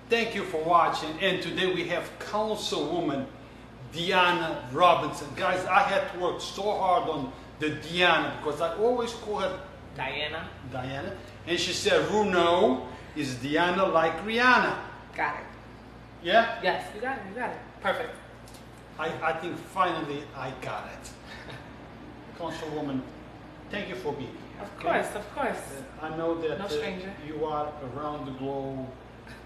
Thank you for watching. And today we have Councilwoman Deana Robinson. Guys, I had to work so hard on the Deana because I always call her Diana. And she said, Runo is Deana like Rihanna. Got it. Yeah? Yes, you got it. Perfect. I think finally I got it. Councilwoman, thank you for being here. Of course. I know that No stranger. You are around the globe,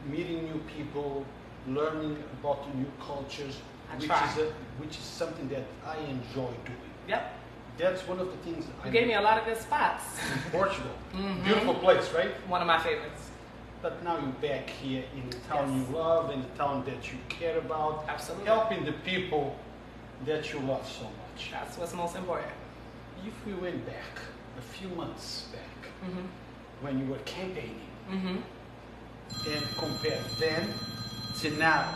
meeting new people, learning about new cultures, which is something that I enjoy doing. Yep. That's one of the things. You gave me a lot of good spots. In Portugal. Beautiful place, right? One of my favorites. But now you're back here in the town Yes. you love, in the town that you care about. Absolutely. Helping the people that you love so much. That's what's most important. If we went back, a few months back, when you were campaigning, and compare then to now,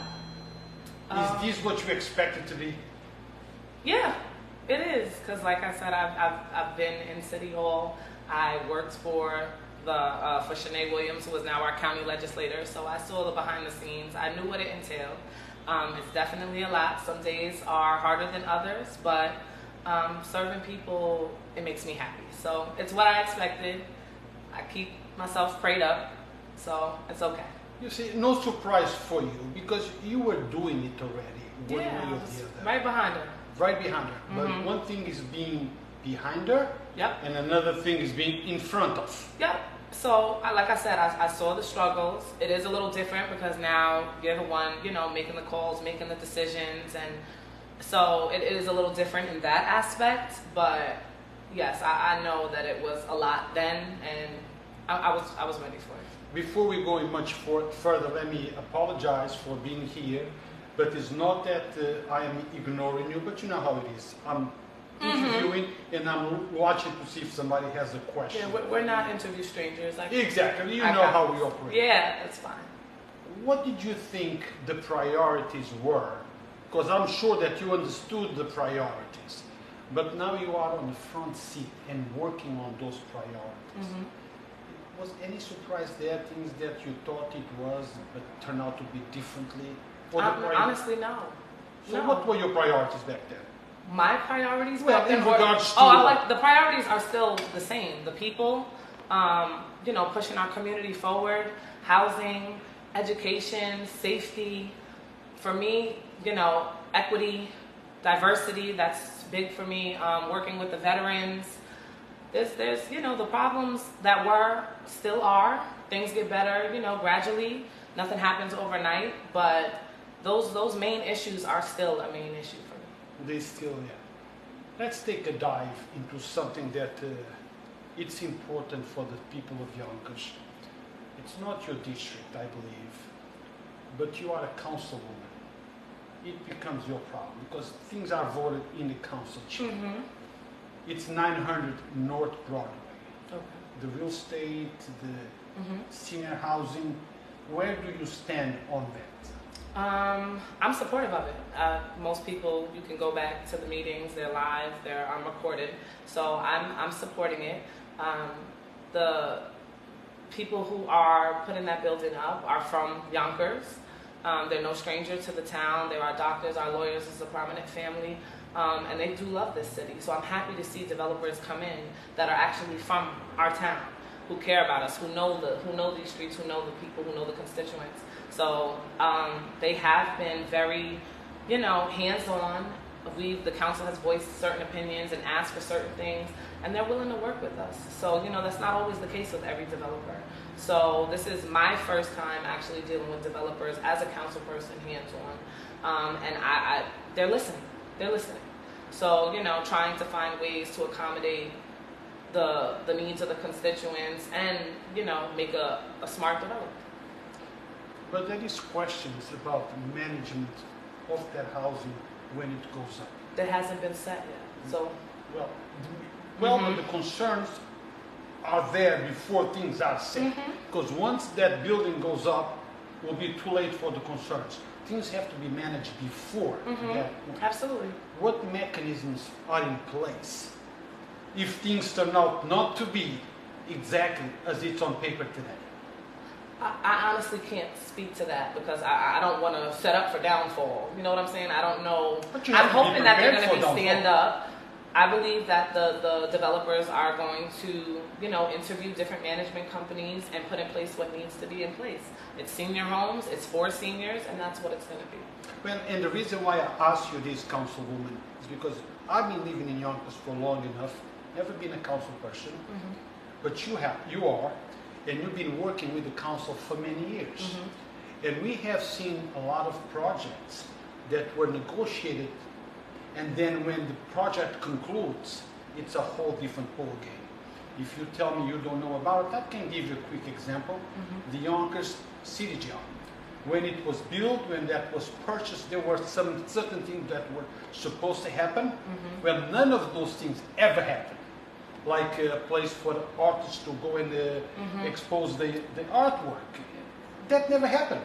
is this what you expected to be? Yeah, it is. Because like I said, I've been in City Hall. I worked for for Renee Williams, who was now our county legislator. So I saw the behind the scenes. I knew what it entailed. It's definitely a lot. Some days are harder than others, but serving people, it makes me happy. So it's what I expected. I keep myself prayed up, so it's okay. You see, no surprise for you because you were doing it already. One way or the other. Right behind her. Right behind her. But one thing is being behind her, and another thing is being in front of. Yep. So, like I said, I saw the struggles. It is a little different because now you're the one, making the calls, making the decisions, and so it is a little different in that aspect. But yes, I know that it was a lot then, and I was ready for it. Before we go much further, let me apologize for being here. But it's not that I am ignoring you, but you know how it is. I'm interviewing and I'm watching to see if somebody has a question. Yeah, we're not interview strangers. Exactly. You know how we operate. Yeah, that's fine. What did you think the priorities were? Because I'm sure that you understood the priorities. But now you are on the front seat and working on those priorities. Was any surprise there, things that you thought it was, but turned out to be differently? Honestly, no. So what were your priorities back then? My priorities well, back then in regards to... the priorities are still the same. The people, pushing our community forward, housing, education, safety. For me, equity, diversity, that's big for me. Working with the veterans. There's the problems that were, still are. Things get better, gradually. Nothing happens overnight, but those main issues are still a main issue for me. They still, yeah. Let's take a dive into something that it's important for the people of Yonkers. It's not your district, I believe, but you are a councilwoman. It becomes your problem because things are voted in the council chamber. It's 900 North Broadway. Okay. The real estate, the senior housing. Where do you stand on that? I'm supportive of it. Most people, you can go back to the meetings. They're live. They're recorded. So I'm supporting it. The people who are putting that building up are from Yonkers. They're no stranger to the town. They're our doctors, our lawyers. It's a prominent family. And they do love this city. So I'm happy to see developers come in that are actually from our town, who care about us, who know these streets, who know the people, who know the constituents. So they have been very, hands-on. The council has voiced certain opinions and asked for certain things, and they're willing to work with us. So, that's not always the case with every developer. So this is my first time actually dealing with developers as a council person, hands-on. And they're listening. They're listening. So, trying to find ways to accommodate the needs of the constituents and, make a smart development. But there is questions about management of that housing when it goes up. That hasn't been set yet. So but the concerns are there before things are set. Because once that building goes up, it will be too late for the concerns. Things have to be managed before that. Absolutely. What mechanisms are in place if things turn out not to be exactly as it's on paper today? I honestly can't speak to that because I don't want to set up for downfall. You know what I'm saying? I don't know. I'm hoping that they're going to be stand up. I believe that the developers are going to, you know, interview different management companies and put in place what needs to be in place. It's senior homes, it's for seniors, and that's what it's going to be. Well, and the reason why I asked you this, Councilwoman, is because I've been living in Yonkers for long enough, never been a council person, but you are, and you've been working with the council for many years. And we have seen a lot of projects that were negotiated, and then when the project concludes, it's a whole different ballgame. If you tell me you don't know about it, I can give you a quick example. The Yonkers City Jail. When it was built, when that was purchased, there were some certain things that were supposed to happen. Well, none of those things ever happened. Like a place for the artists to go and expose the artwork. That never happened.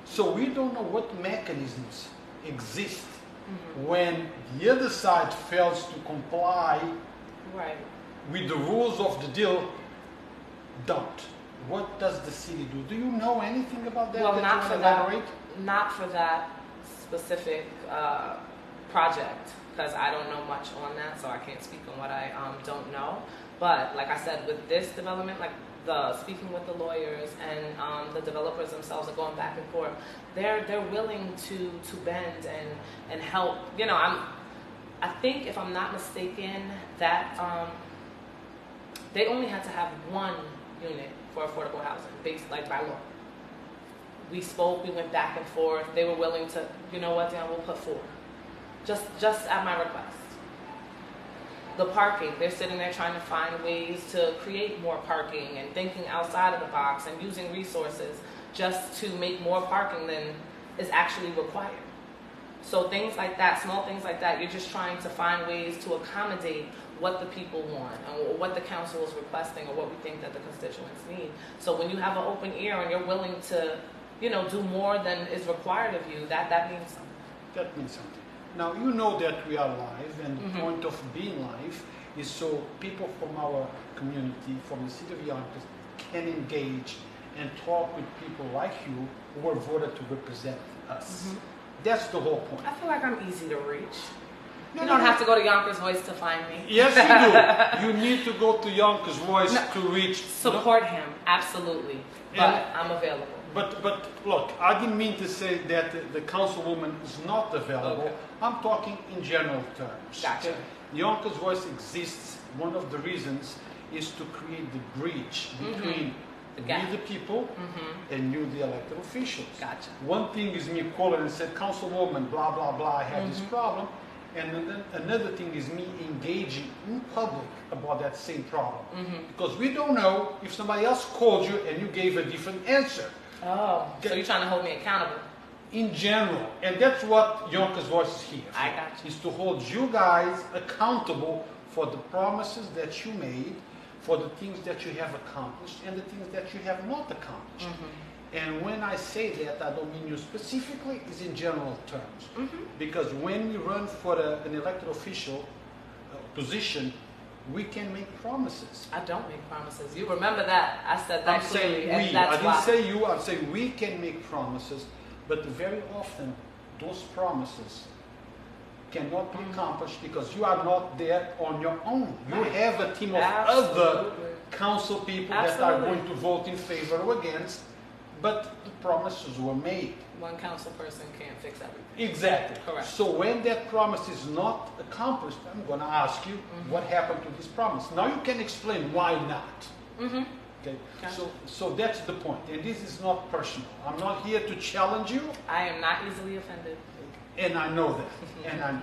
So we don't know what mechanisms exist when the other side fails to comply with the rules of the deal. Don't. What does the city do? Do you know anything about that? Well, that not you for elaborate? not for that specific project, because I don't know much on that, so I can't speak on what I don't know. But like I said, with this development, like the speaking with the lawyers and the developers themselves are going back and forth. They're willing to bend and help. You know, I think if I'm not mistaken that they only had to have one unit for affordable housing, based like by law. We spoke, we went back and forth. They were willing to, you know what, Dan, we'll put 4. Just at my request. The parking, they're sitting there trying to find ways to create more parking and thinking outside of the box and using resources just to make more parking than is actually required. So things like that, small things like that, you're just trying to find ways to accommodate what the people want and what the council is requesting or what we think that the constituents need. So when you have an open ear and you're willing to, you know, do more than is required of you, that means something. That means something. Now, you know that we are live, and the point of being live is so people from our community, from the city of Yonkers, can engage and talk with people like you who were voted to represent us. That's the whole point. I feel like I'm easy to reach. You don't have to go to Yonkers Voice to find me. Yes, you do. You need to go to Yonkers Voice to reach. Support him, absolutely. But I'm available. But look, I didn't mean to say that the councilwoman is not available. Okay. I'm talking in general terms. Gotcha. Okay? Yonkers Voice exists. One of the reasons is to create the bridge between we the people and you the elected officials. Gotcha. One thing is me calling and said, Councilwoman, blah, blah, blah, I have this problem. And then another thing is me engaging in public about that same problem. Because we don't know if somebody else called you and you gave a different answer. Oh, so you're trying to hold me accountable. In general, and that's what Yonkers Voice is here for. I got you. Is to hold you guys accountable for the promises that you made, for the things that you have accomplished, and the things that you have not accomplished. And when I say that, I don't mean you specifically, it's in general terms. Because when we run for an elected official position, we can make promises. I don't make promises. You remember that. I said that I'm clearly. saying we. That's I didn't why. say you. I'm saying we can make promises, but very often those promises cannot be accomplished because you are not there on your own. You have a team of other council people that are going to vote in favor or against, but the promises were made. One council person can't fix everything. Exactly. Correct. So when that promise is not accomplished, I'm going to ask you what happened to this promise. Now you can explain why not. Okay. Gotcha. So that's the point. And this is not personal. I'm not here to challenge you. I am not easily offended. And I know that. And I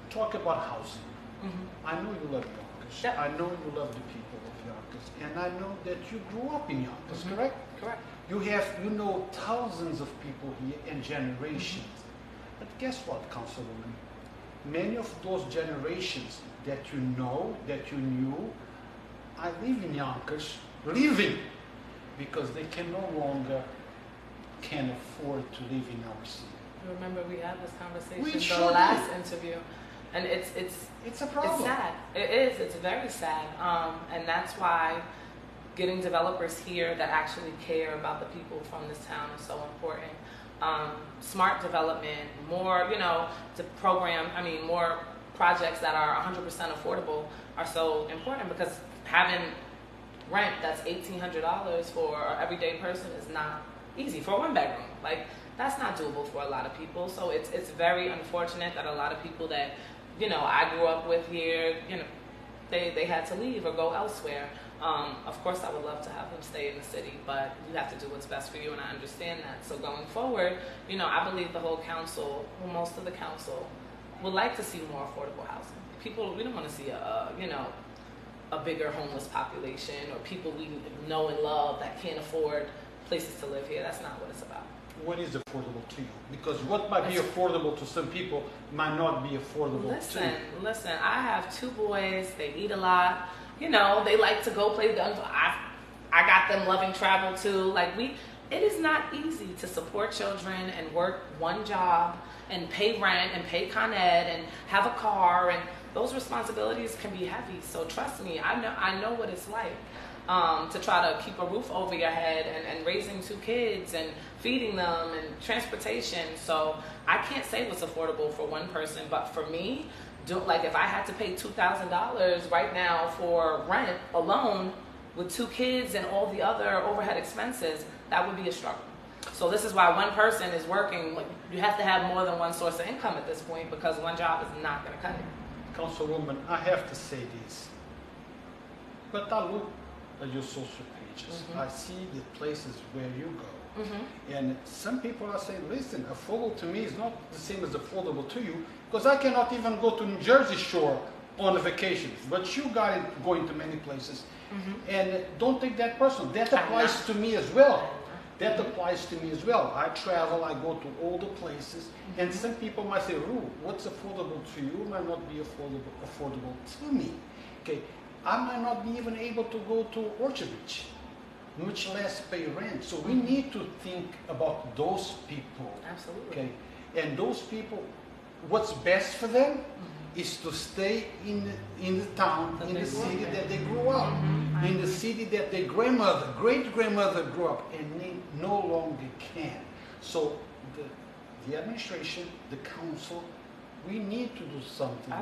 talk about housing. I know you love Yonkers. Yep. I know you love the people of Yonkers. And I know that you grew up in Yonkers, correct? Correct. You know thousands of people here and generations. But guess what, Councilwoman? Many of those generations that you know, that you knew, I live in Yonkers, living, because they can no longer can afford to live in our city. Remember we had this conversation We in sure the last did. interview, and it's a problem. It's sad. It is. It's very sad. And that's why getting developers here that actually care about the people from this town is so important. Smart development, more, more projects that are 100% affordable are so important, because having rent that's $1,800 for an everyday person is not easy for a one bedroom. Like, that's not doable for a lot of people. So it's very unfortunate that a lot of people that, I grew up with here, they had to leave or go elsewhere. Of course, I would love to have them stay in the city, but you have to do what's best for you, and I understand that. So going forward, I believe the whole council, well, most of the council, would like to see more affordable housing. People, we don't want to see a bigger homeless population, or people we know and love that can't afford places to live here. That's not what it's about. What is affordable to you? Because what might be affordable to some people might not be affordable to you. Listen, I have 2 boys. They eat a lot. They like to go play guns. I got them loving travel too. It is not easy to support children and work one job and pay rent and pay Con Ed and have a car, and those responsibilities can be heavy. So trust me, I know what it's like to try to keep a roof over your head and raising 2 kids and feeding them and transportation. So I can't say what's affordable for one person, but for me, if I had to pay $2,000 right now for rent alone with 2 kids and all the other overhead expenses, that would be a struggle. So this is why one person is working. You have to have more than one source of income at this point, because one job is not going to cut it. Councilwoman, I have to say this, but I look at your social pages. Mm-hmm. I see the places where you go. Mm-hmm. And some people are saying, listen, affordable to me is not the same as affordable to you, because I cannot even go to New Jersey Shore on a vacation. But you got it going to many places. Mm-hmm. And don't take that personal. That applies to me as well. That applies to me as well. I travel, I go to all the places, Mm-hmm. and some people might say, Roo, what's affordable to you might not be affordable to me. Okay, I might not be even able to go to Orchard Beach, much less pay rent. So we need to think about those people. Absolutely. Okay, and those people, what's best for them is to stay in the town, in the city that they grew up, in the city that their grandmother, great-grandmother grew up, and they no longer can. So the administration, the council, we need to do something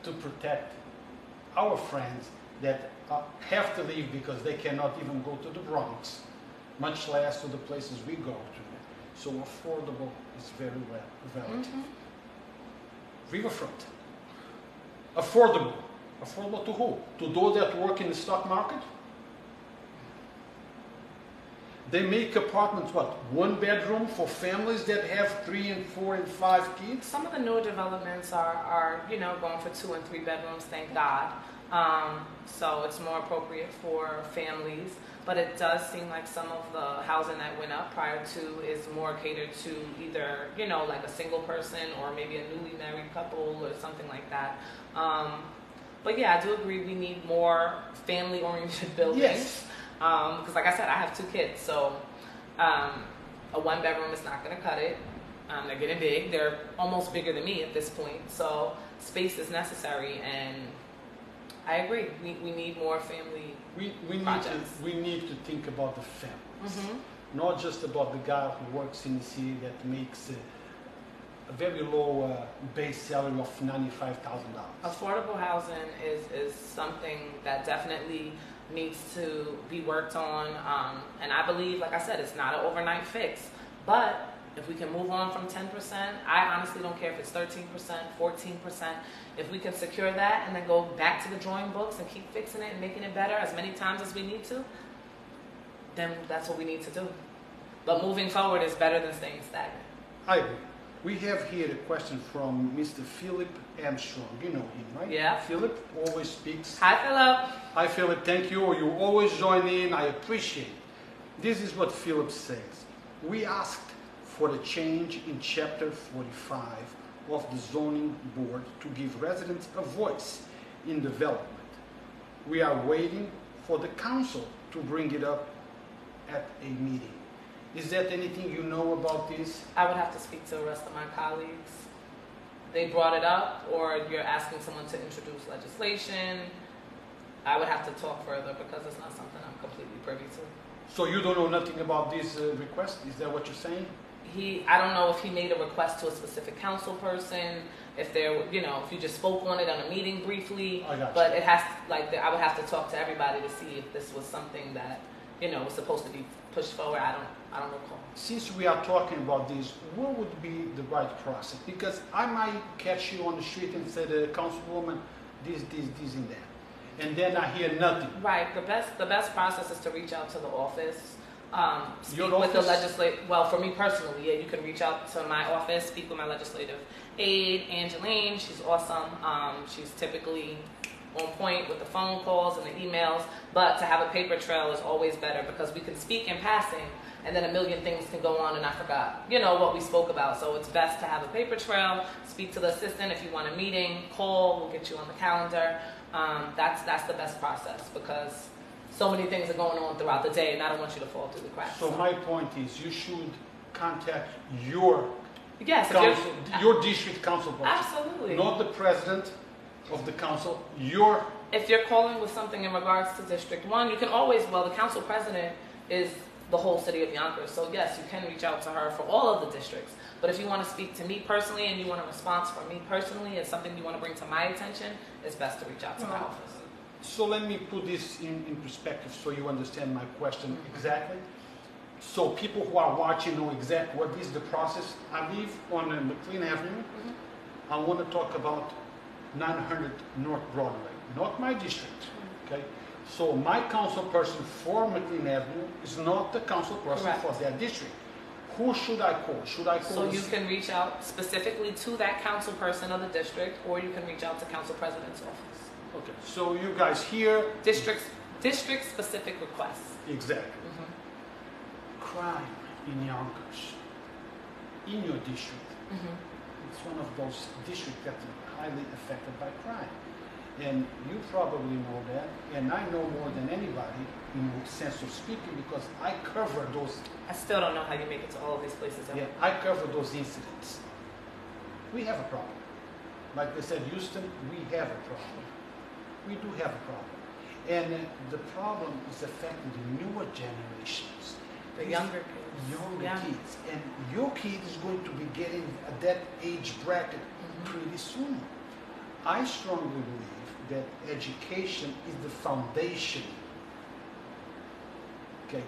to protect our friends that have to leave because they cannot even go to the Bronx, much less to the places we go to. So affordable is very relative. Riverfront. Affordable. Affordable to who? To those that work in the stock market? They make apartments, what, 1 bedroom for families that have 3 and 4 and 5 kids? Some of the newer developments are going for 2 and 3 bedrooms, thank God. So it's more appropriate for families. But it does seem like some of the housing that went up prior to is more catered to either, like a single person or maybe a newly married couple or something like that. But yeah, I do agree we need more family-oriented buildings. Yes. Because like I said, I have 2 kids, so a 1 bedroom is not going to cut it. They're getting big. They're almost bigger than me at this point. So space is necessary, and I agree. We need more family projects. We need to think about the families, not just about the guy who works in the city that makes a very low base salary of $95,000. Affordable housing is something that definitely needs to be worked on, and I believe, like I said, it's not an overnight fix, but if we can move on from 10%, I honestly don't care if it's 13%, 14%. If we can secure that and then go back to the drawing books and keep fixing it and making it better as many times as we need to, then that's what we need to do. But moving forward is better than staying stagnant. I agree. We have here a question from Mr. Philip Armstrong. You know him, right? Yeah. Philip always speaks. Hi, Philip. Hi, Philip. Thank you. You always join in. I appreciate it. This is what Philip says. We asked for the change in Chapter 45 of the Zoning Board to give residents a voice in development. We are waiting for the council to bring it up at a meeting. Is that anything you know about this? I would have to speak to the rest of my colleagues. They brought it up, or you're asking someone to introduce legislation. I would have to talk further because it's not something I'm completely privy to. So you don't know nothing about this request? Is that what you're saying? I don't know if he made a request to a specific council person, if there, you know, if you just spoke on it on a meeting briefly. I got you. But it has, like, I would have to talk to everybody to see if this was something that, you know, was supposed to be pushed forward. I don't recall. Since we are talking about this, what would be the right process? Because I might catch you on the street and say, Councilwoman, this, and that. And then I hear nothing. Right. The best process is to reach out to the office. Speak Your with the office? legislative. Well, for me personally, yeah, you can reach out to my office, speak with my legislative aide, Angeline. She's awesome. She's typically on point with the phone calls and the emails. But to have a paper trail is always better because we can speak in passing, and then a million things can go on, and I forgot, you know, what we spoke about. So it's best to have a paper trail. Speak to the assistant if you want a meeting. Call. We'll get you on the calendar. That's the best process because so many things are going on throughout the day, and I don't want you to fall through the cracks. So my point is, you should contact your yes, council, your district council person. Absolutely. Not the president of the council, If you're calling with something in regards to District 1, you can always, well, the council president is the whole city of Yonkers, so yes, you can reach out to her for all of the districts. But if you want to speak to me personally and you want a response from me personally, it's something you want to bring to my attention, it's best to reach out to my office. So let me put this in perspective so you understand my question exactly. So people who are watching know exactly what is the process. I live on McLean Avenue. I want to talk about 900 North Broadway, not my district. Okay. So my council person for McLean Avenue is not the council person Correct. for that district. Who should I call? Should I call? So you can reach out specifically to that council person of the district, or you can reach out to council president's office. Okay. So you guys here. District specific requests. Exactly. Crime in Yonkers, in your district. It's one of those districts that are highly affected by crime. And you probably know that, and I know more than anybody in the sense of speaking because I cover those. I still don't know how you make it to all of these places. Yeah, I cover those incidents. We have a problem. Like they said, Houston, we have a problem. We do have a problem. And the problem is affecting the newer generations. The younger kids. Younger kids. And your kid is going to be getting at that age bracket pretty soon. I strongly believe that education is the foundation, okay,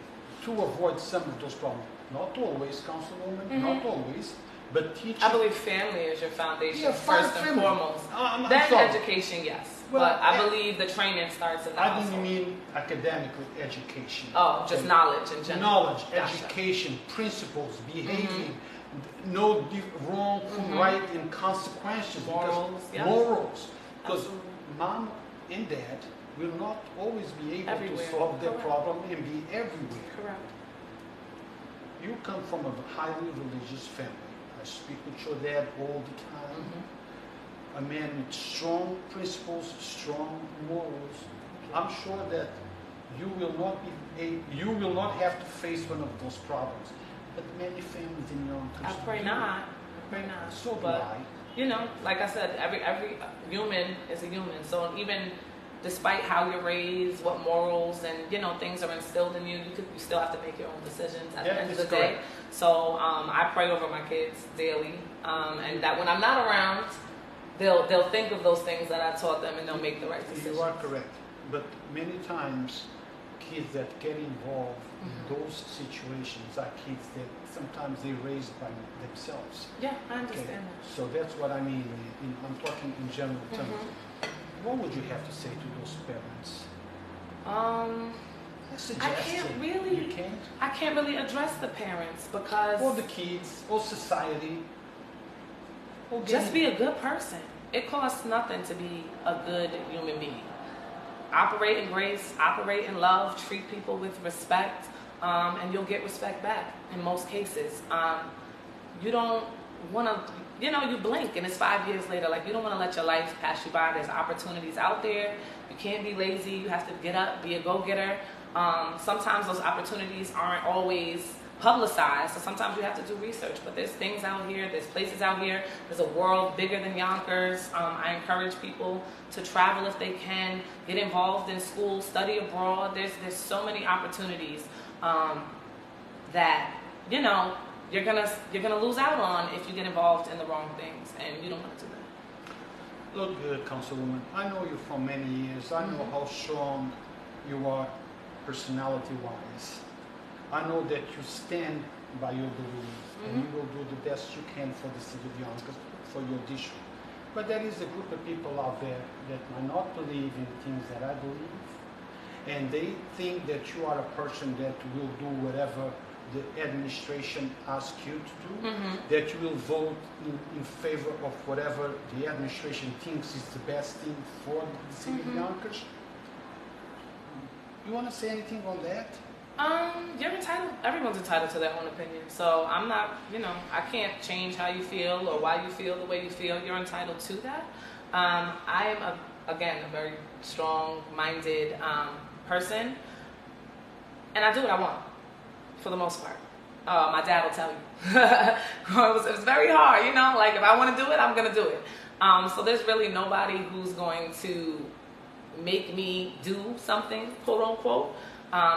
to avoid some of those problems. Not always, Councilwoman, not always, but teaching. I believe family is your foundation, Yeah, first and family. foremost. I'm Then sorry. education, yes. Well, but I believe the training starts in the I household. didn't mean academically education. Oh, just Okay. knowledge in general. Knowledge, Gotcha. education, principles, behaving, no wrong, right, and consequences. Morals, because yeah. morals. Because Absolutely. mom and dad will not always be able Everywhere. to solve their Correct. problem and be everywhere. Correct. You come from a highly religious family. I speak with your dad all the time. A man with strong principles, strong morals. I'm sure that you will not have to face one of those problems. But many families in your I pray do. not. I pray not. So do but I. you know, like I said, every human is a human. So even despite how you're raised, what morals and things are instilled in you, you still have to make your own decisions at the end of the day. So I pray over my kids daily, and that when I'm not around, they'll think of those things that I taught them and they'll make the right decisions. You are correct. But many times, kids that get involved in those situations are kids that sometimes they're raised by themselves. Yeah, I understand that. So that's what I mean. I'm talking in general terms. What would you have to say to those parents? I can't really address the parents because or the kids, or society. Or just be a good person. It costs nothing to be a good human being. Operate in grace, operate in love, treat people with respect, and you'll get respect back in most cases. You don't want to, you blink and it's 5 years later. Like, you don't want to let your life pass you by. There's opportunities out there. You can't be lazy. You have to get up, be a go-getter. Sometimes those opportunities aren't always publicized. So sometimes you have to do research, but there's things out here, there's places out here, there's a world bigger than Yonkers. I encourage people to travel if they can, get involved in school, study abroad. There's so many opportunities that, you know, you're gonna lose out on if you get involved in the wrong things, and you don't want to do that. Look, Councilwoman, I know you for many years. I know how strong you are personality-wise. I know that you stand by your beliefs, and you will do the best you can for the city of Yonkers, for your district. But there is a group of people out there that might not believe in things that I believe, and they think that you are a person that will do whatever the administration asks you to do, that you will vote in favor of whatever the administration thinks is the best thing for the city of Yonkers. You want to say anything on that? You're entitled. Everyone's entitled to their own opinion. So I'm not, you know, I can't change how you feel or why you feel the way you feel. You're entitled to that. I am, again, a very strong-minded person, and I do what I want, for the most part. My dad will tell you. It was very hard, you know, like if I want to do it, I'm going to do it. So there's really nobody who's going to make me do something, quote unquote.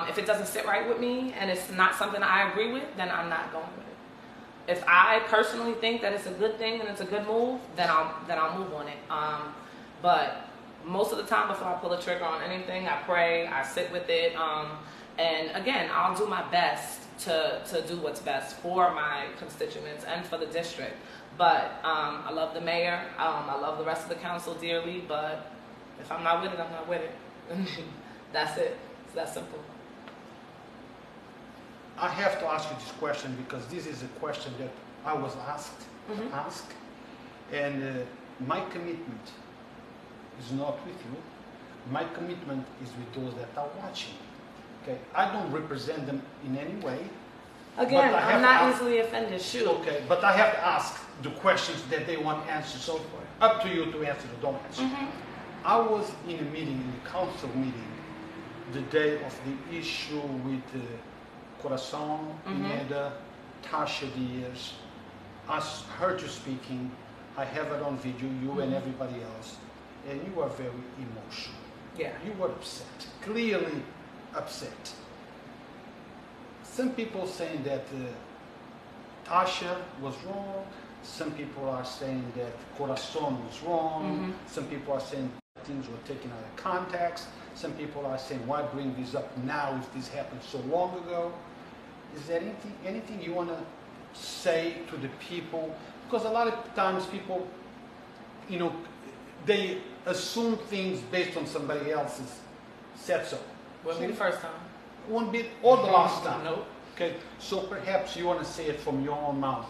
If it doesn't sit right with me and it's not something I agree with, then I'm not going with it. If I personally think that it's a good thing and it's a good move, then I'll move on it. But most of the time before I pull the trigger on anything, I pray, I sit with it. And again, I'll do my best to do what's best for my constituents and for the district. But I love the mayor. I love the rest of the council dearly. But if I'm not with it, I'm not with it. That's it. It's that simple. I have to ask you this question because this is a question that I was asked. And my commitment is not with you. My commitment is with those that are watching. Okay, I don't represent them in any way. Again, I'm not easily offended. Shoot. Okay, but I have to ask the questions that they want answered. So up to you to answer or don't answer. I was in a meeting, in the council meeting, the day of the issue with Coração, Pineda, Tasha Diaz. I heard you speaking. I have it on video, you and everybody else, and you were very emotional. Yeah. You were upset, clearly upset. Some people saying that Tasha was wrong. Some people are saying that Coração was wrong. Some people are saying things were taken out of context. Some people are saying, why bring this up now if this happened so long ago? Is there anything you want to say to the people? Because a lot of times people, you know, they assume things based on somebody else's said so. Won't be the first time. Won't be, or the last time. Nope. Okay, so perhaps you want to say it from your own mouth.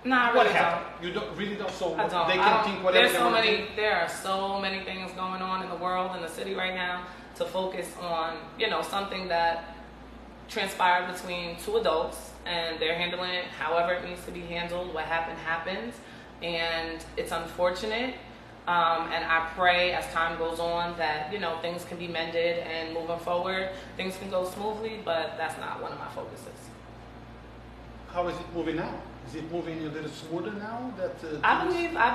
No, I What really happened? don't. You really don't. So I don't. they can think whatever they want to think. There are so many things going on in the world, in the city right now, to focus on, you know, something that transpired between two adults, and they're handling it however it needs to be handled. What happened happens, and it's unfortunate. And I pray as time goes on that, you know, things can be mended and moving forward, things can go smoothly, but that's not one of my focuses. How is it moving now? Is it moving a little smoother now? I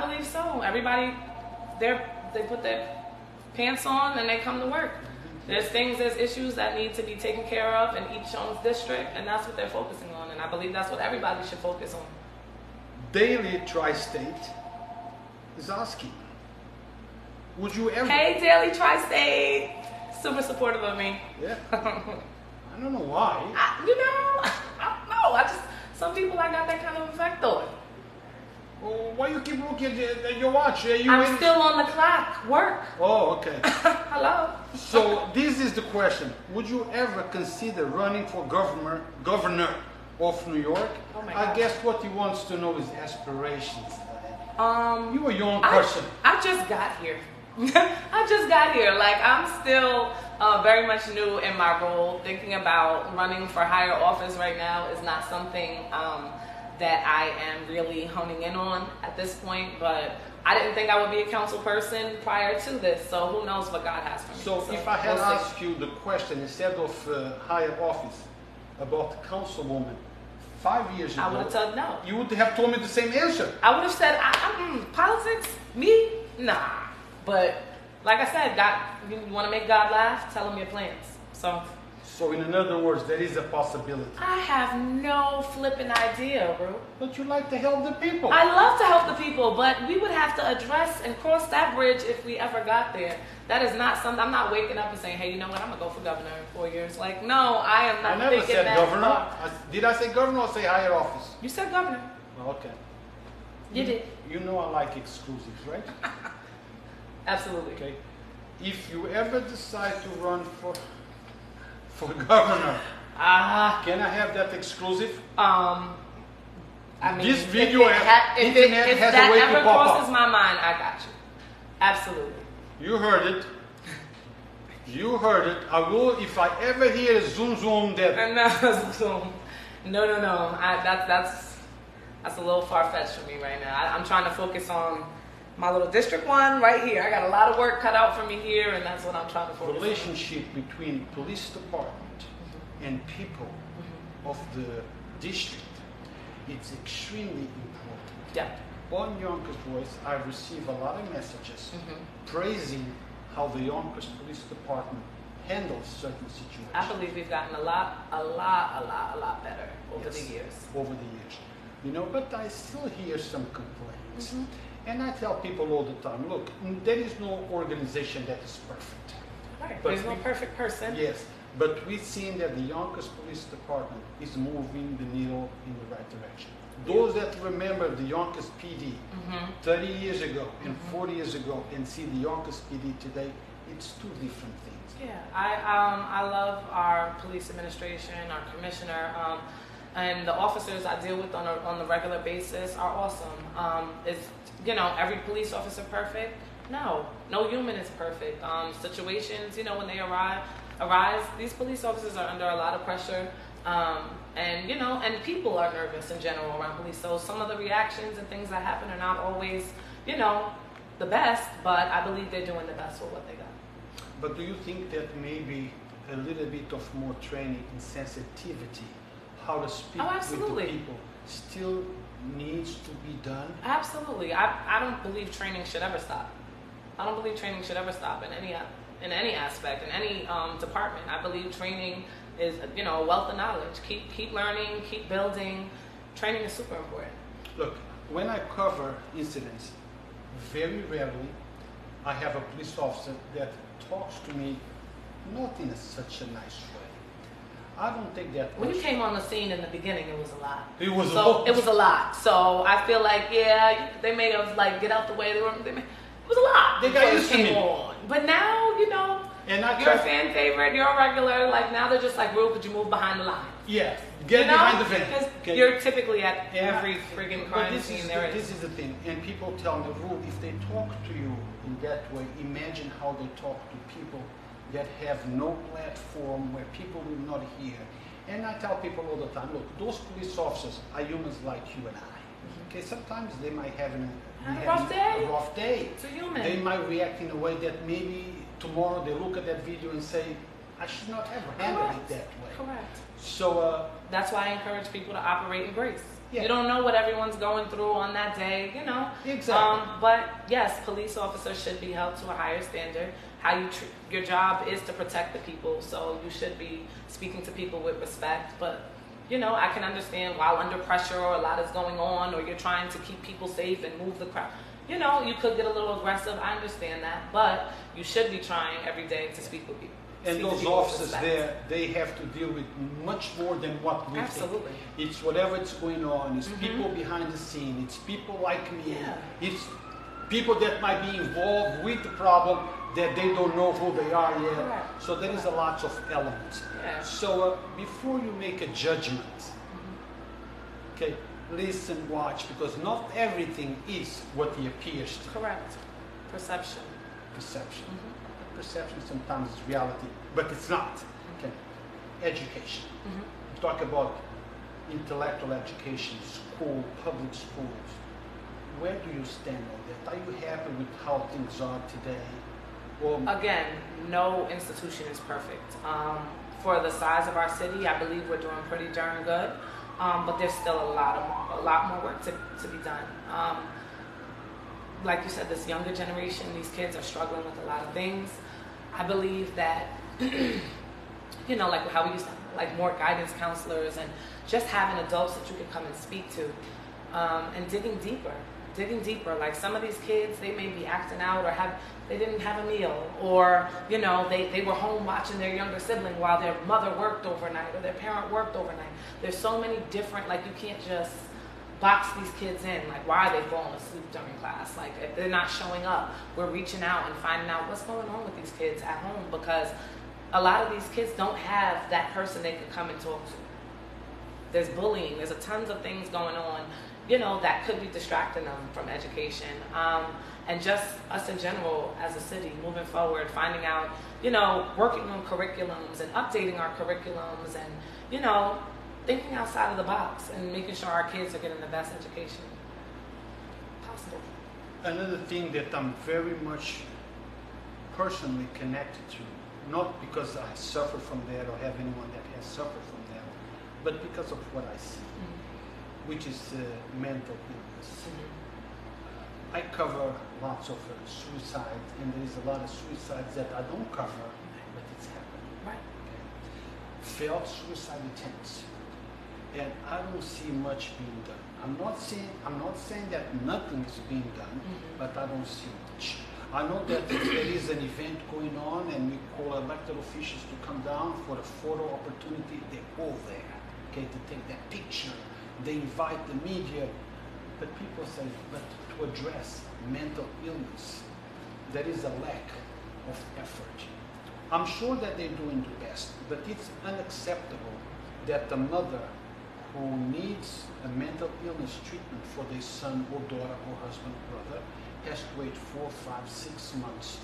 believe so. Everybody, they put their pants on and they come to work. There's issues that need to be taken care of in each own's district, and that's what they're focusing on. And I believe that's what everybody should focus on. Daily Tri-State is asking, would you ever... Hey, Daily Tri-State. Super supportive of me. Yeah. I don't know why. I don't know. Some people I got that kind of effect on. Well, why you keep looking at your watch? I'm still on the clock. Work. Oh, okay. Hello. So this is the question. Would you ever consider running for governor of New York? Oh my I God. guess what he wants to know is aspirations. You a young person. I just got here. I just got here. Like, I'm still very much new in my role. Thinking about running for higher office right now is not something that I am really honing in on at this point. But I didn't think I would be a council person prior to this. So who knows what God has for me. So if I had asked you the question instead of higher office about Councilwoman 5 years ago, I would have said no. you would have told me the same answer. I would have said, politics, me, nah. But like I said, God, you want to make God laugh? Tell him your plans. So in other words, there is a possibility. I have no flipping idea, bro. But you like to help the people. I love to help the people, but we would have to address and cross that bridge if we ever got there. That is not something. I'm not waking up and saying, "Hey, you know what? I'm gonna go for governor in 4 years." Like, no, I am not. I never thinking said that governor. far. Did I say governor or say higher office? You said governor. Well, okay. You did. You know I like exclusives, right? Absolutely. Okay. If you ever decide to run for governor, can I have that exclusive? I mean, This video if has that a way ever to pop crosses up. my mind, I got you. Absolutely. You heard it. You heard it. I will, if I ever hear zoom zoom that. No. That's a little far fetched for me right now. I'm trying to focus on my little district one right here. I got a lot of work cut out for me here, and that's what I'm trying to focus Relationship between police department and people of the district, it's extremely important. Yeah. On Yonkers Voice, I receive a lot of messages praising how the Yonkers Police Department handles certain situations. I believe we've gotten a lot better over the years. Over the years. You know, but I still hear some complaints. And I tell people all the time, look, there is no organization that is perfect. Right. But There's no perfect person. Yes, but we've seen that the Yonkers Police Department is moving the needle in the right direction. Those that remember the Yonkers PD 30 years ago and 40 years ago and see the Yonkers PD today, it's two different things. Yeah, I love our police administration, our commissioner, and the officers I deal with on a regular basis are awesome. Is every police officer perfect? No human is perfect. Situations, when they arise, these police officers are under a lot of pressure. And people are nervous in general around police. So some of the reactions and things that happen are not always, the best, but I believe they're doing the best with what they got. But do you think that maybe a little bit of more training and sensitivity, how to speak with the people, still needs to be done? Absolutely. I don't believe training should ever stop. I don't believe training should ever stop in any aspect, in any department. I believe training is a wealth of knowledge. Keep learning, keep building. Training is super important. Look, when I cover incidents, very rarely I have a police officer that talks to me not in such a nice way. I don't take that. When you came on the scene in the beginning, it was a lot. It was a lot. So I feel like they may have get out the way. It was a lot. They got used to me. But now and you're a fan favorite. You're a regular. Now they're just Rue, could you move behind the line? Yeah, get behind the van. Because you're typically at every friggin' crime scene there is. This is the thing, and people tell me, Rue, if they talk to you in that way, imagine how they talk to people that have no platform, where people will not hear. And I tell people all the time, look, those police officers are humans like you and I. Okay, sometimes they might have a rough day. It's a human. They might react in a way that maybe tomorrow they look at that video and say, I should not have handled it that way. Correct. So that's why I encourage people to operate in grace. Yeah. You don't know what everyone's going through on that day, Exactly. But yes, police officers should be held to a higher standard. Your job is to protect the people, so you should be speaking to people with respect. But I can understand while under pressure or a lot is going on, or you're trying to keep people safe and move the crowd. You could get a little aggressive. I understand that, but you should be trying every day to speak with people. And those officers there, they have to deal with much more than what we Absolutely. think. It's whatever it's going on. It's people behind the scene. It's people like me. Yeah. It's people that might be involved with the problem that they don't know who they are yet. Correct. So there is a lot of elements. Yeah. So before you make a judgment, okay, listen, watch, because not everything is what it appears to. Correct. Perception. Perception sometimes is reality, but it's not. Okay. Education. We talk about intellectual education, school, public schools. Where do you stand on that? Are you happy with how things are today? Or again, no institution is perfect. For the size of our city, I believe we're doing pretty darn good. but there's still a lot more work to be done. Like you said, this younger generation, these kids are struggling with a lot of things. I believe that, like how we used to, like more guidance counselors and just having adults that you can come and speak to, and digging deeper. Like some of these kids, they may be acting out or they didn't have a meal, or, they were home watching their younger sibling while their mother worked overnight or their parent worked overnight. There's so many different, like you can't just box these kids in. Like, why are they falling asleep during class? Like, if they're not showing up, we're reaching out and finding out what's going on with these kids at home, because a lot of these kids don't have that person they could come and talk to. There's bullying. There's tons of things going on, that could be distracting them from education. And just us in general as a city moving forward, finding out, working on curriculums and updating our curriculums and, thinking outside of the box and making sure our kids are getting the best education possible. Another thing that I'm very much personally connected to, not because I suffer from that or have anyone that has suffered from that, but because of what I see, which is mental illness. I cover lots of suicides, and there is a lot of suicides that I don't cover, but it's happening. Right. Okay. Failed suicide attempts. And I don't see much being done. I'm not saying that nothing is being done, but I don't see much. I know that if there is an event going on and we call elected officials to come down for a photo opportunity, they're all there, okay, to take that picture. They invite the media, but people say, but to address mental illness, there is a lack of effort. I'm sure that they're doing the best, but it's unacceptable that the mother who needs a mental illness treatment for their son or daughter or husband or brother has to wait 4, 5, 6 months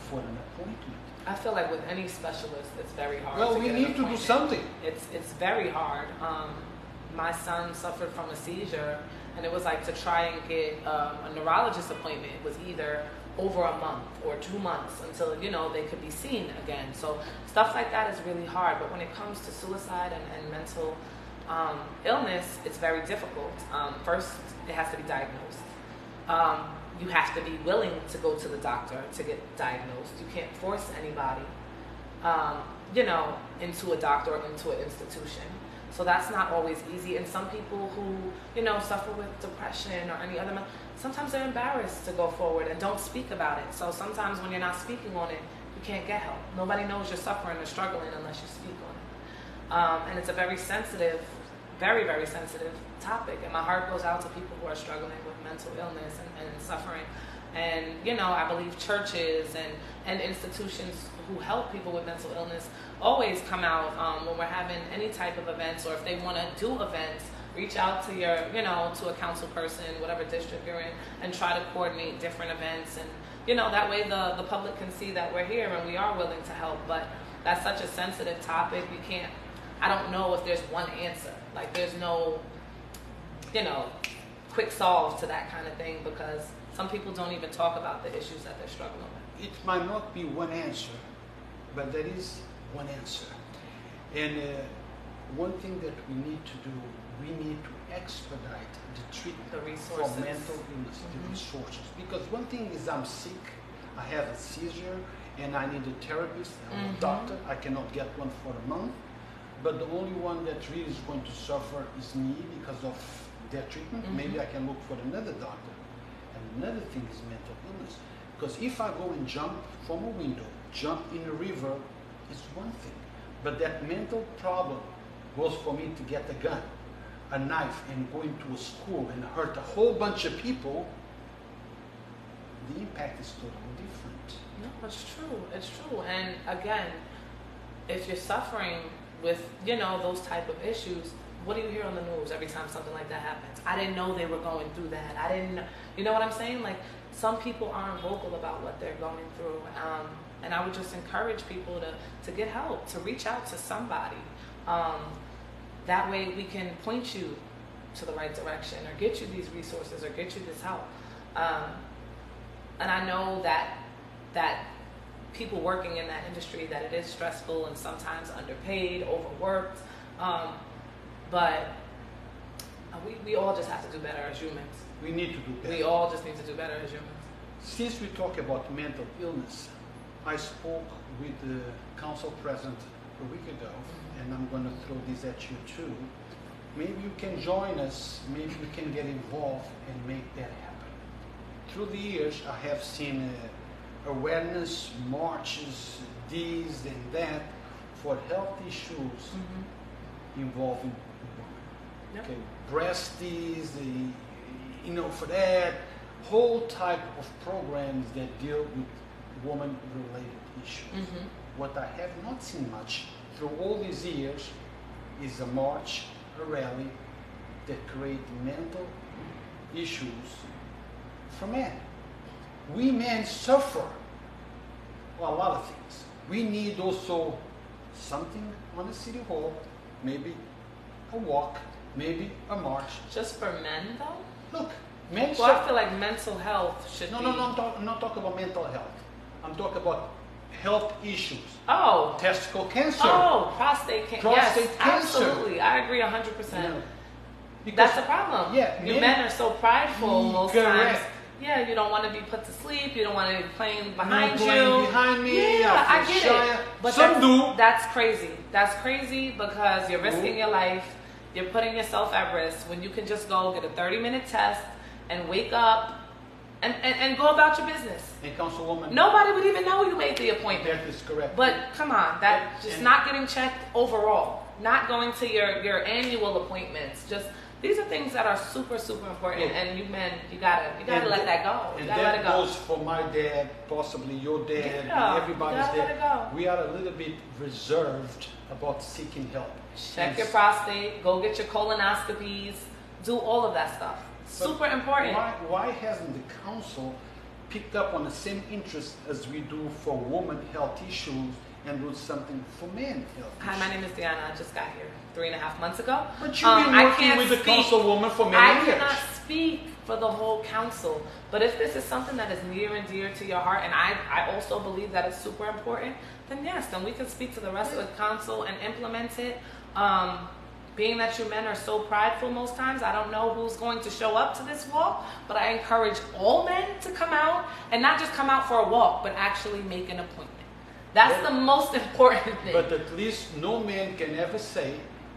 for an appointment. I feel like with any specialist, it's very hard. Well, we need to do something. It's very hard. My son suffered from a seizure, and it was like to try and get a neurologist appointment. It was either over a month or 2 months until they could be seen again. So stuff like that is really hard. But when it comes to suicide and mental illness, it's very difficult. First, it has to be diagnosed. You have to be willing to go to the doctor to get diagnosed. You can't force anybody, into a doctor or into an institution. So that's not always easy. And some people who, suffer with depression or any other, sometimes they're embarrassed to go forward and don't speak about it. So sometimes when you're not speaking on it, you can't get help. Nobody knows you're suffering or struggling unless you speak on it. And it's a very sensitive, very, very sensitive topic. And my heart goes out to people who are struggling with mental illness and suffering. And, I believe churches and institutions who help people with mental illness always come out when we're having any type of events, or if they want to do events, reach out to your, to a council person, whatever district you're in, and try to coordinate different events. And, that way the public can see that we're here and we are willing to help. But that's such a sensitive topic. I don't know if there's one answer. Like there's no, quick solve to that kind of thing, because some people don't even talk about the issues that they're struggling with. It might not be one answer, but there is one answer. And one thing that we need to do, we need to expedite the treatment for mental illness, the resources. Because one thing is I'm sick, I have a seizure, and I need a therapist, a doctor. I cannot get one for a month. But the only one that really is going to suffer is me because of their treatment. Maybe I can look for another doctor. And another thing is mental illness. Because if I go and jump from a window, jump in a river, it's one thing. But that mental problem goes for me to get a gun, a knife, and go into a school and hurt a whole bunch of people. The impact is totally different. No, it's true. It's true. And again, if you're suffering with, those type of issues, what do you hear on the news every time something like that happens? I didn't know they were going through that. I didn't know. You know what I'm saying? Like, some people aren't vocal about what they're going through. And I would just encourage people to get help, to reach out to somebody. That way we can point you to the right direction, or get you these resources, or get you this help. And I know that people working in that industry, that it is stressful and sometimes underpaid, overworked. But We all just have to do better as humans. We need to do better. We all just need to do better as humans. Since we talk about mental illness, I spoke with the council president a week ago, and I'm going to throw this at you too. Maybe you can join us, maybe you can get involved and make that happen. Through the years, I have seen awareness marches, this and that, for health issues involving women. Yep. Okay, breasties, for that, whole type of programs that deal with woman-related issues. What I have not seen much through all these years is a march, a rally that create mental issues for men. We men suffer a lot of things. We need also something on the city hall, maybe a walk, maybe a march. Just for men, though? Look, men Well, I feel like mental health should be... No, I'm not talking about mental health. I'm talking about health issues. Oh. Testicle cancer. Oh, prostate cancer. Prostate Yes, cancer. absolutely. I agree 100%. You know, because- That's the problem. Yeah, You men are so prideful most Correct. times. Yeah, you don't want to be put to sleep. You don't want to be playing behind No you. playing behind me. Yeah, I feel get shy. it. But Some that's, do. That's crazy. That's crazy because you're risking your life. You're putting yourself at risk when you can just go get a 30-minute test and wake up and go about your business. And Councilwoman, Nobody would even know you made the appointment. that is correct. But come on, just not getting checked overall, not going to your annual appointments. Just these are things that are super, super important. And you men, you gotta let that go. You And gotta let that it go. goes for my dad, possibly your dad, Yeah, everybody's you gotta let it go. dad. We are a little bit reserved about seeking help. Check And your prostate, go get your colonoscopies, do all of that stuff. Super important. Why hasn't the council picked up on the same interest as we do for women health issues and do something for men health Hi, issues? my name is Deana. I just got here 3.5 months ago. But you've been I working can't with the speak- councilwoman for I many years. cannot speak for the whole council, but if this is something that is near and dear to your heart, and I also believe that it's super important, then yes, then we can speak to the rest of the council and implement it. Being that you men are so prideful most times, I don't know who's going to show up to this walk, but I encourage all men to come out, and not just come out for a walk, but actually make an appointment. That's the most important thing. But at least no man can ever say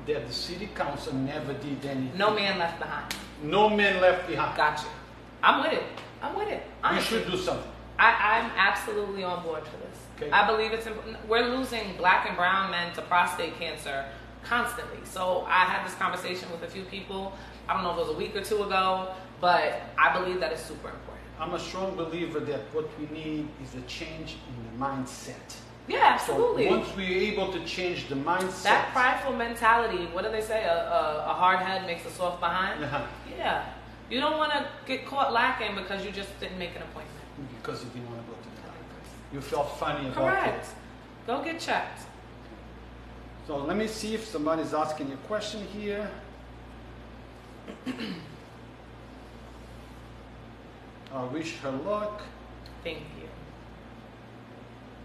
that the city council never did anything. No man left behind. No man left behind. Gotcha. I'm with it. I'm with it. We Honestly. should do something. I'm absolutely on board for this. Okay. I believe it's important. We're losing black and brown men to prostate cancer constantly. So I had this conversation with a few people. I don't know if it was a week or two ago, but I believe that it's super important. I'm a strong believer that what we need is a change in the mindset. Yeah, absolutely. So once we're able to change the mindset, That prideful mentality, what do they say? A hard head makes a soft behind? Uh-huh. Yeah. You don't want to get caught lacking because you just didn't make an appointment. because you didn't want to go to the doctor, you felt funny about Correct. it. Go get checked. So let me see if somebody's asking a question here. I wish her luck. Thank you.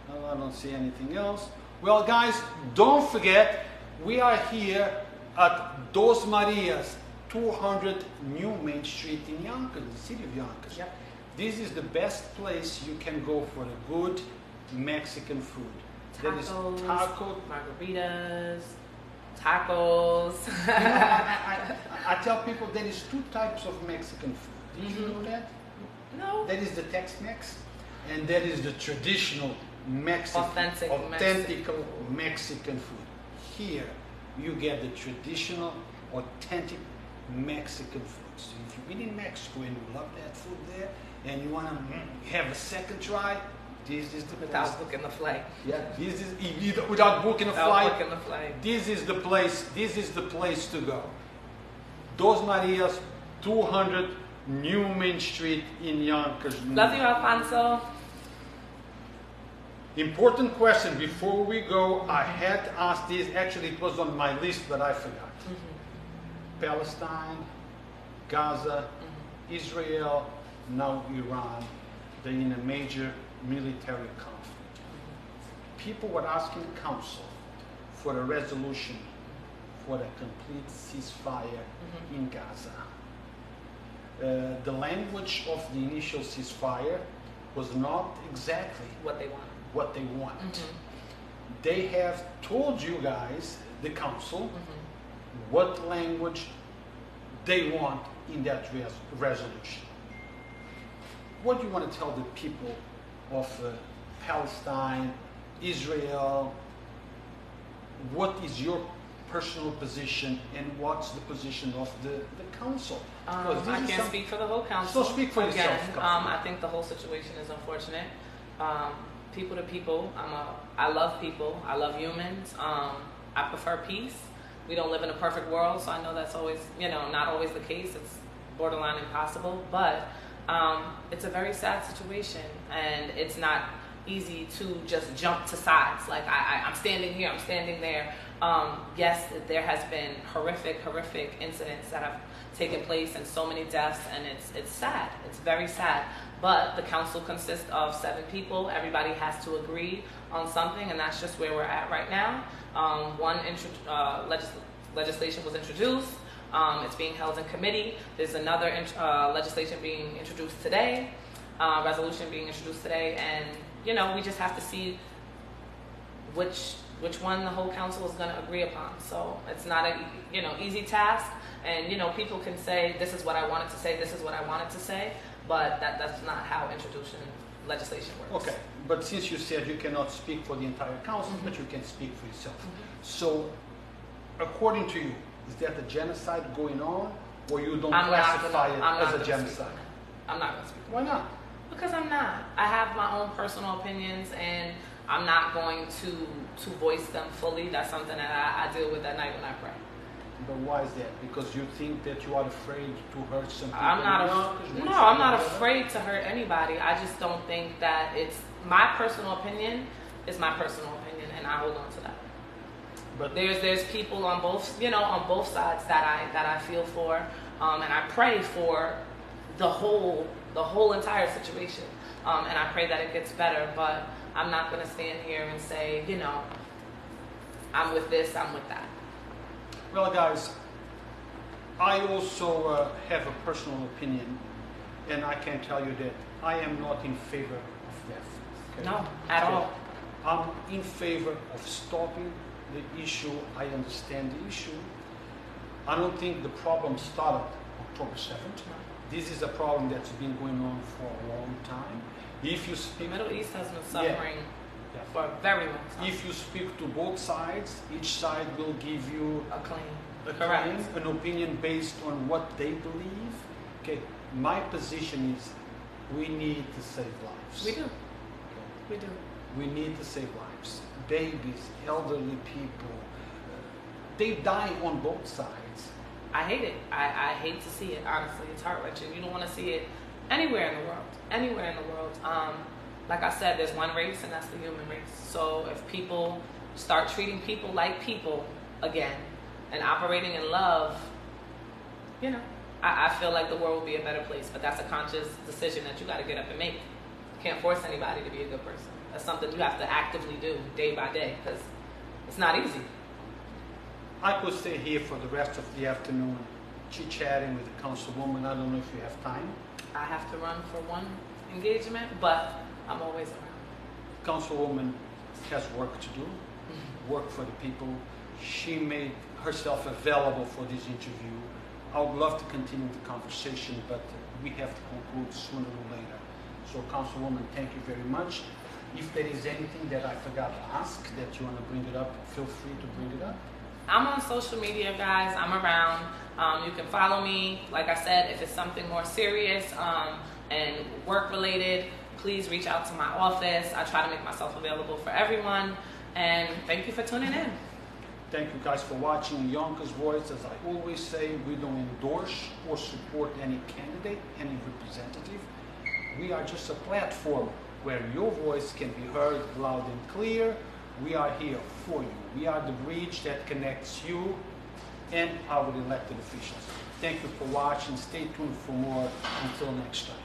No, I don't see anything else. Well, guys, don't forget, we are here at Dos Marias, 200 New Main Street in Yonkers, the city of Yonkers. Yep. This is the best place you can go for the good Mexican food. That is Tacos, taco. margaritas, tacos. I tell people there is two types of Mexican food. Did you know that? No. That is the Tex-Mex, and that is the traditional Mexican, Authentic Mexican food. Here, you get the traditional, authentic Mexican food. So if you've been in Mexico and you love that food there, and you want to have a second try, this is the place. Without booking the flight. Yeah, this is without booking a Without flight. booking the flight. This is the place. This is the place to go. Dos Marias, 200 New Main Street in Yonkers. Love you, Alfonso. Important question before we go. I had to ask this. Actually, it was on my list, but I forgot. Palestine, Gaza, Israel, now Iran. They're in a major military conflict. People were asking the council for a resolution for a complete ceasefire in Gaza. The language of the initial ceasefire was not exactly what they want. They have told you guys, the council, what language they want in that resolution. What do you want to tell the people of Palestine, Israel? What is your personal position and what's the position of the council? I can't speak for the whole council. So speak for yourself. I think the whole situation is unfortunate. People to people, I love people. I love humans. I prefer peace. We don't live in a perfect world, so I know that's always, not always the case. It's borderline impossible, but it's a very sad situation, and it's not easy to just jump to sides. Like I'm standing here, I'm standing there. Yes, there has been horrific incidents that have taken place and so many deaths, and it's sad. It's very sad. But the council consists of 7 people. Everybody has to agree on something, and that's just where we're at right now. Legislation was introduced. It's being held in committee. There's another legislation being introduced today, resolution being introduced today, and we just have to see which one the whole council is going to agree upon. So it's not a easy task, and people can say this is what I wanted to say, this is what I wanted to say, but that's not how introduction legislation works. Okay, but since you said you cannot speak for the entire council, but you can speak for yourself. So, according to you, is that a genocide going on, or you don't classify it as a genocide? I'm not going to speak. Why not? Because I'm not. I have my own personal opinions, and I'm not going to voice them fully. That's something that I deal with at night when I pray. But why is that? Because you think that you are afraid to hurt some people? I'm not afraid to hurt anybody. I just don't think that it's my personal opinion. Is my personal opinion, and I hold on to that. But there's people on both sides that I feel for, and I pray for the whole entire situation, and I pray that it gets better. But I'm not going to stand here and say, I'm with this, I'm with that. Well, guys, I also have a personal opinion, and I can tell you that I am not in favor of death. Okay? No, at all. I'm in favor of stopping the issue. I understand the issue. I don't think the problem started October 7th. This is a problem that's been going on for a long time. If you speak, the Middle East has been suffering for a very long time. If you speak to both sides, each side will give you a claim, an opinion based on what they believe. Okay, my position is we need to save lives. We do. Okay. We do. We need to save lives. Babies, elderly people, they die on both sides. I hate it. I hate to see it, honestly. It's heart-wrenching. You don't want to see it anywhere in the world. Anywhere in the world. Like I said, there's one race, and that's the human race. So if people start treating people like people again and operating in love, I feel like the world will be a better place. But that's a conscious decision that you got to get up and make. You can't force anybody to be a good person. That's something you have to actively do day by day, because it's not easy. I could stay here for the rest of the afternoon chit-chatting with the councilwoman. I don't know if you have time. I have to run for one engagement, but I'm always around. Councilwoman has work to do, work for the people. She made herself available for this interview. I would love to continue the conversation, but we have to conclude sooner or later. So, Councilwoman, thank you very much. If there is anything that I forgot to ask that you want to bring it up, feel free to bring it up. I'm on social media, guys. I'm around. You can follow me. Like I said, if it's something more serious and work-related, please reach out to my office. I try to make myself available for everyone. And thank you for tuning in. Thank you guys for watching Yonkers Voice. As I always say, we don't endorse or support any candidate, any representative. We are just a platform where your voice can be heard loud and clear. We are here for you. We are the bridge that connects you and our elected officials. Thank you for watching. Stay tuned for more. Until next time.